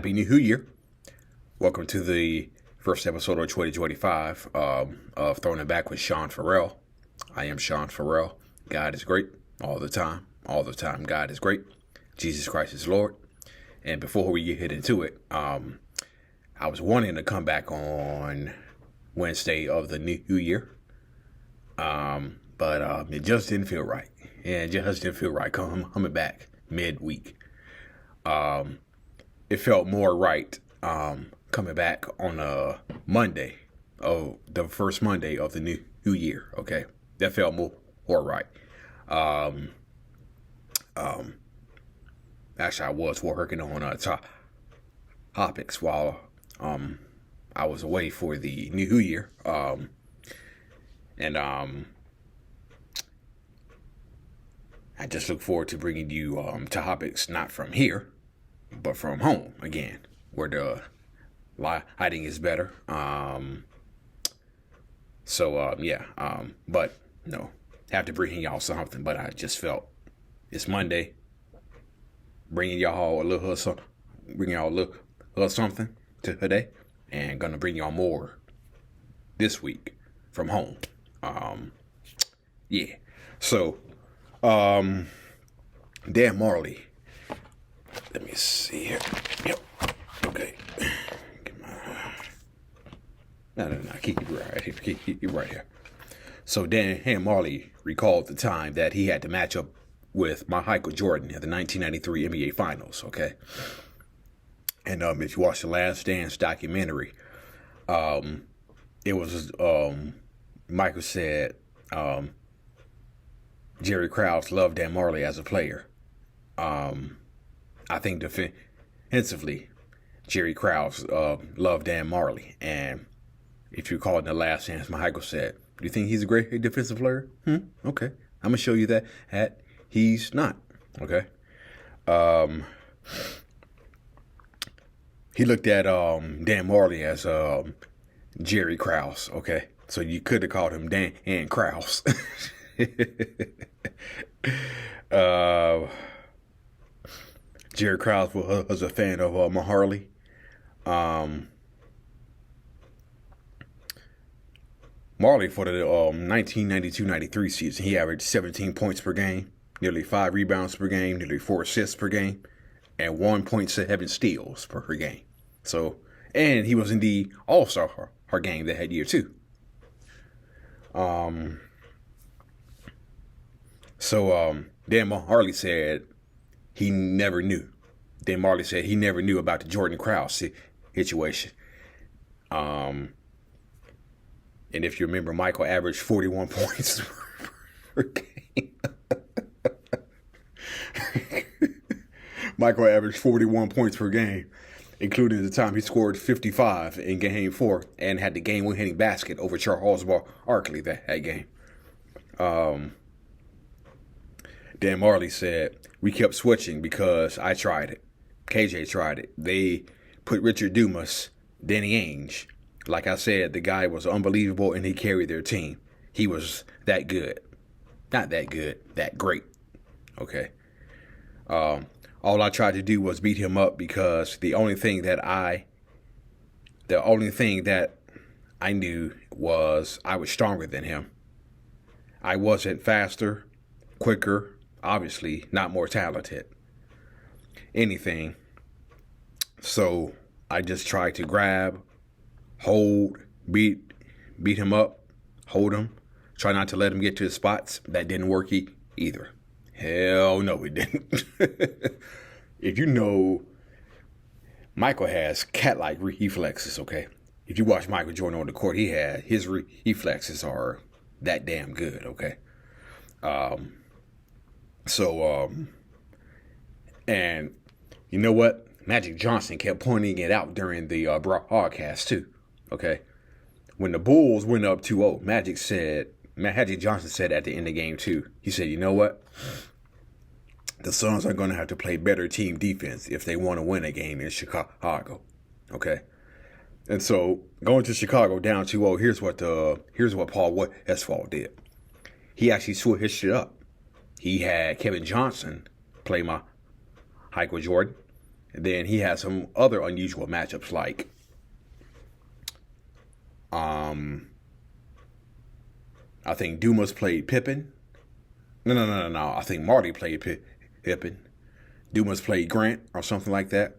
Happy New Year. Welcome to the first episode of 2025 of Throwing It Back with Sean Farrell. I am Sean Farrell. God is great all the time. All the time, God is great. Jesus Christ is Lord. And before we get into it, I was wanting to come back on Wednesday of the new year. But it just didn't feel right. Yeah, it just didn't feel right coming back midweek. It felt more right coming back on a Monday, the first Monday of the new year. Okay, that felt more right. Actually, I was working on topics while I was away for the new year. And I just look forward to bringing you topics not from here, but from home again, where the lighting is better. But no, have to bring y'all something. But I just felt it's Monday, bringing y'all a little something, to today, and gonna bring y'all more this week from home. So, Dan Majerle. Let me see here. Yep. Okay. No. Keep it right here. Keep it right here. So Dan Majerle recalled the time that he had to match up with Michael Jordan at the 1993 NBA Finals. Okay. And if you watch the Last Dance documentary, it was Michael said Jerry Krause loved Dan Majerle as a player. I think defensively, Jerry Krause loved Dan Majerle. And if you recall in the Last Dance, Michael said, "Do you think he's a great defensive player?" Okay. I'm going to show you that he's not. Okay. He looked at Dan Majerle as Jerry Krause. Okay. So you could have called him Dan and Krause. Jerry Krause was a fan of Majerle. Majerle for the 1992-93 season, he averaged 17 points per game, nearly 5 rebounds per game, nearly 4 assists per game, and 1.7 steals per game. So, and he was in the All-Star game that year too. Dan Majerle said he never knew. Dan Majerle said he never knew about the Jordan Krause situation. And if you remember, Michael averaged 41 points per game. Michael averaged 41 points per game, including the time he scored 55 in Game 4 and had the game-winning basket over Charles Barkley that game. Dan Majerle said, "We kept switching because I tried it. KJ tried it. They put Richard Dumas, Danny Ainge. Like I said, the guy was unbelievable and he carried their team. He was that good. Not that good, that great. Okay. All I tried to do was beat him up because the only thing that I knew was I was stronger than him. I wasn't faster, quicker, obviously not more talented. Anything. So I just tried to grab, hold, beat him up, hold him, try not to let him get to his spots. That didn't work either. Hell no, it didn't. If you know, Michael has cat-like reflexes, okay? If you watch Michael Jordan on the court, his reflexes are that damn good, okay? And you know what? Magic Johnson kept pointing it out during the broadcast too, okay? When the Bulls went up 2-0, Magic Johnson said at the end of game 2, he said, "You know what? The Suns are going to have to play better team defense if they want to win a game in Chicago." Okay. And so going to Chicago down 2-0, here's what Paul Westphal did. He actually switched it up. He had Kevin Johnson play Michael Jordan, And then he had some other unusual matchups like I think Dumas played Pippen. No. I think Marty played Pippen. Dumas played Grant or something like that.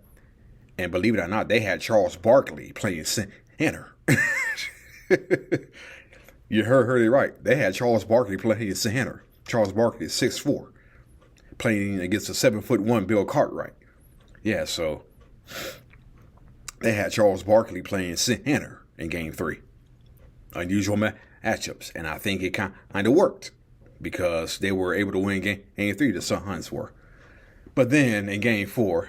And believe it or not, they had Charles Barkley playing center. You heard it right. They had Charles Barkley playing center. Charles Barkley is 6'4", playing against a 7'1" Bill Cartwright. Yeah, so they had Charles Barkley playing center in Game 3. Unusual matchups, and I think it kind of worked because they were able to win Game 3. The Suns were, but then in Game 4,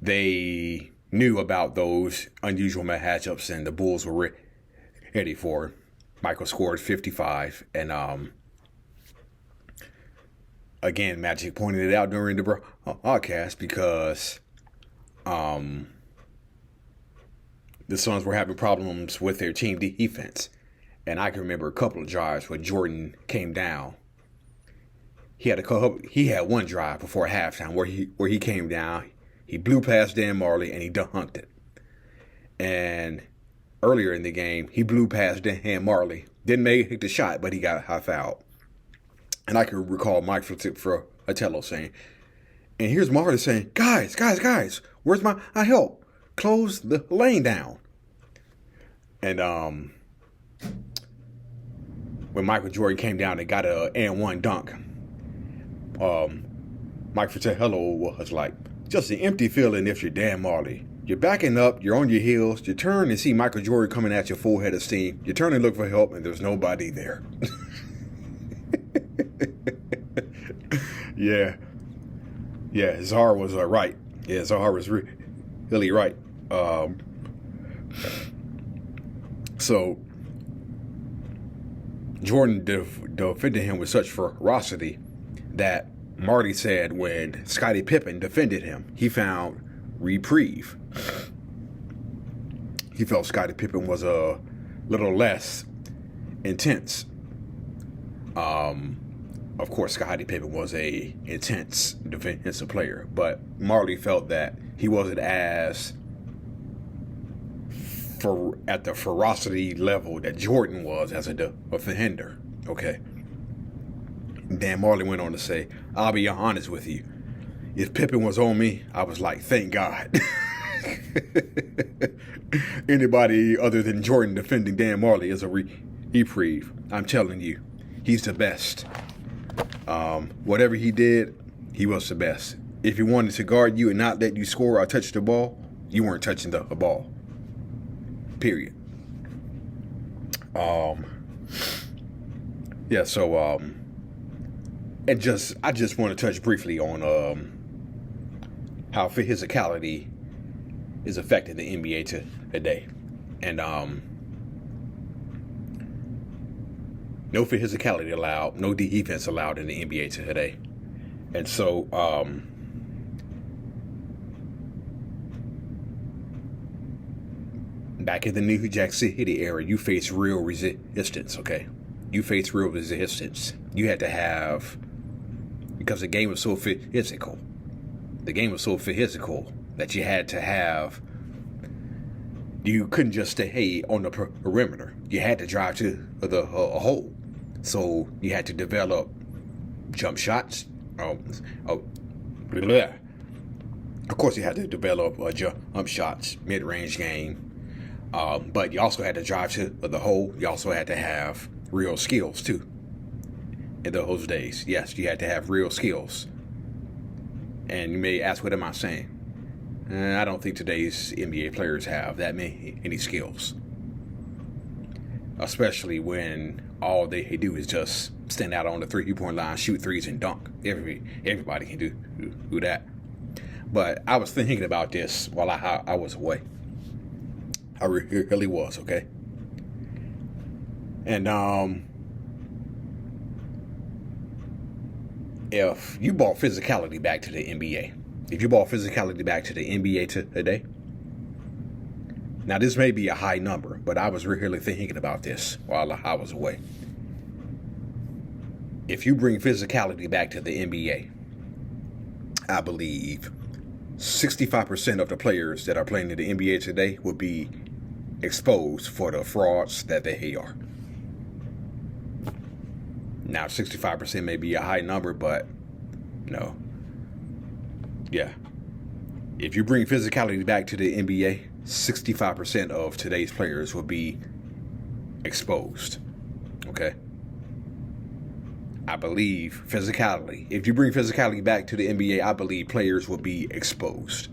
they knew about those unusual matchups, and the Bulls were ready for it. Michael scored 55, and again, Magic pointed it out during the broadcast because the Suns were having problems with their team defense. And I can remember a couple of drives when Jordan came down. He had one drive before halftime where he came down. He blew past Dan Majerle and he dunked it. And earlier in the game, he blew past Dan Majerle. Didn't make the shot, but he got fouled. And I can recall Mike Fratello saying, and here's Majerle saying, guys, where's my help? Close the lane down. And when Michael Jordan came down and got an and one dunk, Mike Fratello was like, just an empty feeling if you're Dan Majerle. You're backing up, you're on your heels, you turn and see Michael Jordan coming at you full head of steam. You turn and look for help, and there's nobody there. Yeah, Czar was right. Yeah, Czar was really right. So Jordan defended him with such ferocity that Marty said when Scottie Pippen defended him, he found reprieve. He felt Scottie Pippen was a little less intense. Of course, Scottie Pippen was a intense defensive player, but Marley felt that he wasn't as at the ferocity level that Jordan was as a defender. Okay. Dan Majerle went on to say, I'll be honest with you. If Pippen was on me, I was like, thank God. Anybody other than Jordan defending Dan Majerle is a reprieve. I'm telling you, he's the best. Whatever he did, he was the best. If he wanted to guard you and not let you score or touch the ball, you weren't touching the ball. Period. Yeah, so I just want to touch briefly on how physicality is affecting the NBA today. And no physicality allowed, no defense allowed in the NBA today. And so back in the New Jack City era, you face real resistance, okay? You face real resistance. You had to have, because the game was so physical. The game was so physical that you had to have, you couldn't just stay on the perimeter. You had to drive to the hole. So you had to develop jump shots. Of course, you had to develop jump shots, mid-range game. But you also had to drive to the hole. You also had to have real skills, too. In those days, yes, you had to have real skills. And you may ask, what am I saying? I don't think today's NBA players have that many skills. Especially when all they do is just stand out on the three-point line, shoot threes, and dunk. Everybody can do that. But I was thinking about this while I was away. I really was, okay? And if you brought physicality back to the NBA, if you brought physicality back to the NBA today, now this may be a high number, but I was really thinking about this while I was away. If you bring physicality back to the NBA, I believe 65% of the players that are playing in the NBA today will be exposed for the frauds that they are. Now, 65% may be a high number, but no. Yeah. If you bring physicality back to the NBA, 65% of today's players will be exposed. Okay? I believe physicality. If you bring physicality back to the NBA, I believe players will be exposed.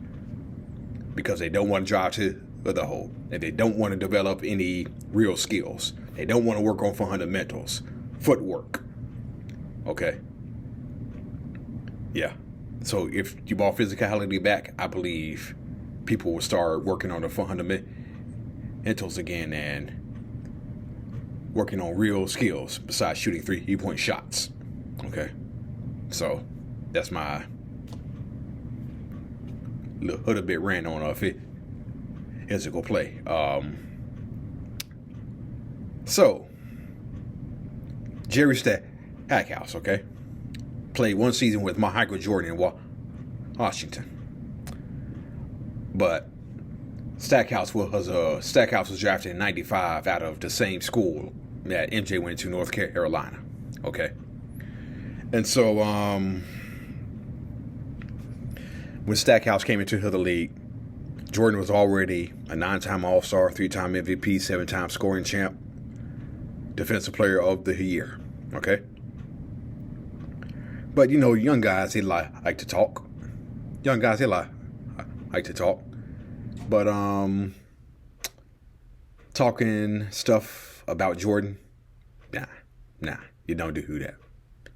Because they don't want to drive to the hole. And they don't want to develop any real skills. They don't want to work on fundamentals. Footwork. Okay? Yeah. So if you brought physicality back, I believe people will start working on the fundamentals again and working on real skills besides shooting 3-point shots. Okay? So that's my little bit rant on physical play. So Jerry Stackhouse, okay, played one season with Michael Jordan in Washington, but Stackhouse was drafted in '95 out of the same school that MJ went to, North Carolina. Okay, and so when Stackhouse came into the league, Jordan was already a 9-time All-Star, 3-time MVP, 7-time scoring champ, Defensive Player of the Year. Okay. But, you know, young guys, they like to talk. Young guys, they like to talk. But talking stuff about Jordan, nah, you don't do that.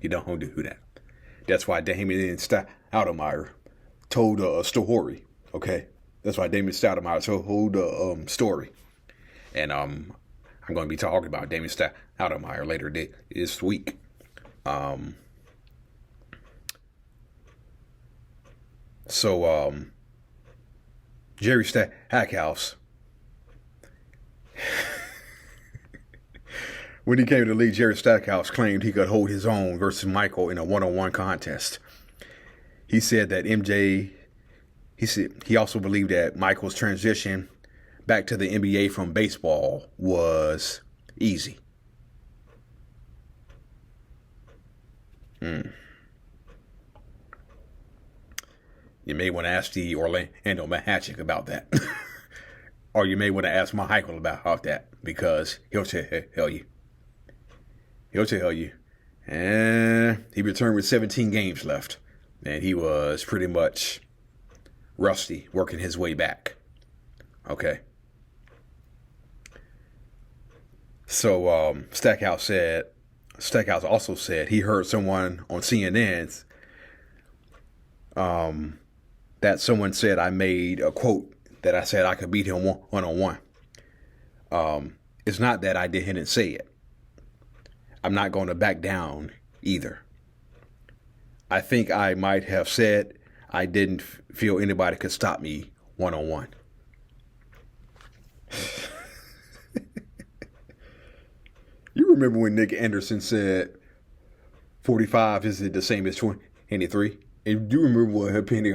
You don't do that. That's why Damien Stoudemire told a story, okay? That's why Damien Stoudemire told a story. And I'm going to be talking about Damien Stoudemire later this week. So Jerry Stackhouse, when he came to the league, Jerry Stackhouse claimed he could hold his own versus Michael in a one-on-one contest. He said that he also believed that Michael's transition back to the NBA from baseball was easy. You may want to ask the Orlando Magic about that. Or you may want to ask Michael about that, because he'll tell you. He'll tell you. And he returned with 17 games left. And he was pretty much rusty, working his way back. Okay. So Stackhouse also said he heard someone on CNN that someone said I made a quote that I said I could beat him one-on-one. It's not that I didn't say it. I'm not going to back down either. I think I might have said I didn't feel anybody could stop me one-on-one. You remember when Nick Anderson said 45 isn't the same as 23? And do you remember what Penny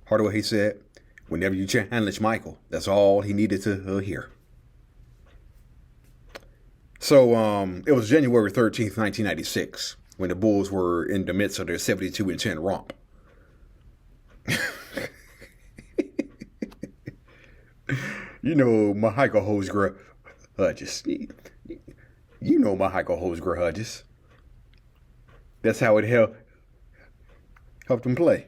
Hardaway said? Whenever you challenge Michael, that's all he needed to hear. So it was January 13th, 1996, when the Bulls were in the midst of their 72-10 romp. You know, Michael holds grudges. You know Michael holds grudges. That's how it helped him play.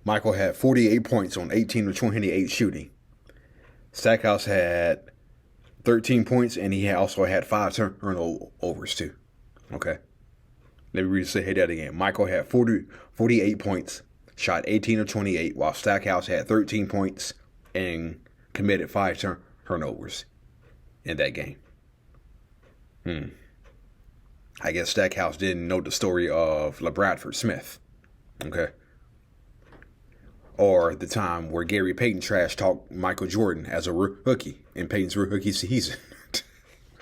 Michael had 48 points on 18 of 28 shooting. Stackhouse had 13 points, and he also had 5 turnovers too. Okay. Let me say that again. Michael had 48 points, shot 18 of 28, while Stackhouse had 13 points and committed 5 turnovers in that game. I guess Stackhouse didn't know the story of LaBradford Smith. Okay. Or the time where Gary Payton trash talked Michael Jordan as a rookie in Payton's rookie season,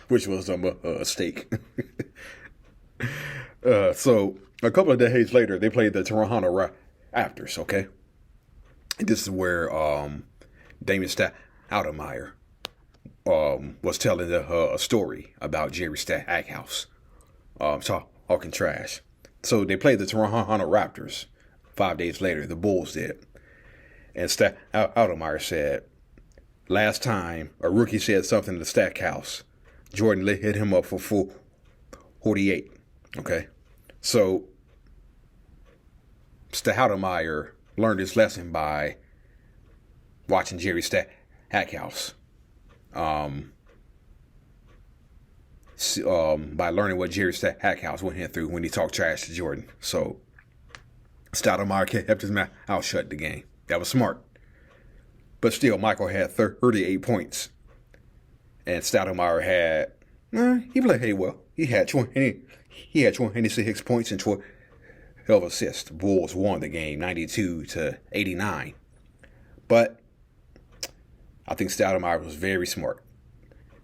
which was a mistake. So a couple of days later, they played the Toronto Raptors. Okay, and this is where Damon Stoudemire was telling a story about Jerry Stackhouse, talking trash. So they played the Toronto Raptors. 5 days later, the Bulls did, and Stoudemire said, "Last time a rookie said something to Stackhouse, Jordan hit him up for 48." Okay, so Stoudemire learned his lesson by watching Jerry Stackhouse. By learning what Jerry Stackhouse went through when he talked trash to Jordan. So Stoudemire kept his mouth shut the game. That was smart. But still, Michael had 38 points. And Stoudemire had, he played well. He had 26 points and 12 assists. The Bulls won the game 92-89. But I think Stoudemire was very smart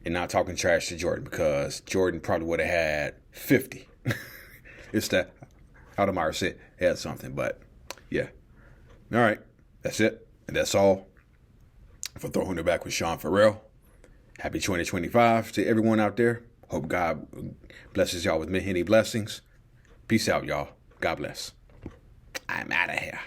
in not talking trash to Jordan, because Jordan probably would have had 50 if Stoudemire had something. But yeah. All right. That's it. And that's all for Throwing It Back with Sean Farrell. Happy 2025 to everyone out there. Hope God blesses y'all with many blessings. Peace out, y'all. God bless. I'm out of here.